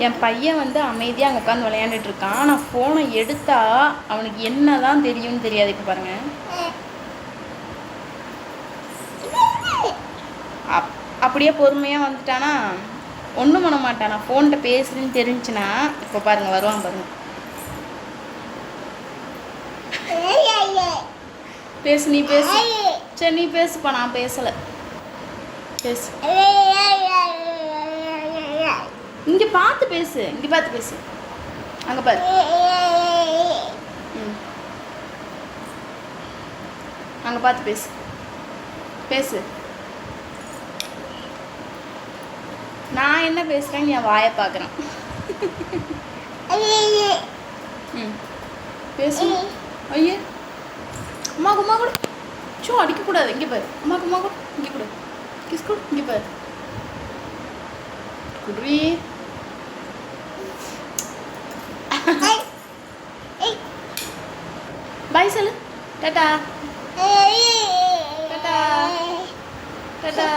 என் பையன் வந்து அமைதியாக அங்கே உட்காந்து விளையாண்டுட்டு இருக்கான். ஆனால் ஃபோனை எடுத்தா அவனுக்கு என்ன தான் தெரியும்னு தெரியாது. இப்போ பாருங்க, அப்படியே பொறுமையாக வந்துட்டானா ஒன்றும் பண்ண மாட்டானா. ஃபோன்கிட்ட பேசுறேன்னு தெரிஞ்சுன்னா இப்போ பாருங்க வருவான் பாருங்க. பேசு, நீ பேசு. சரி நீ பேசுப்பா, நான் பேசலை. பேசு, இங்கே பார்த்து பேசு, இங்கே பார்த்து பேசு. அங்கே பாரு. அங்கே பார்த்து பேசு, பேசு. நான் என்ன பேசுகிறேன்னு என் வாயை பார்க்குறேன். பேசு. ஐயே அம்மாவுக்கு அம்மா கூட சோ அடிக்கக்கூடாது. இங்கே பாரு, அம்மாவுக்கு அம்மா கூட இங்கே கொடு, கிஸ் கொடு. இங்கே பாரு குடுவி. பாய் சொல்லு. டாடா டாடா டாடா.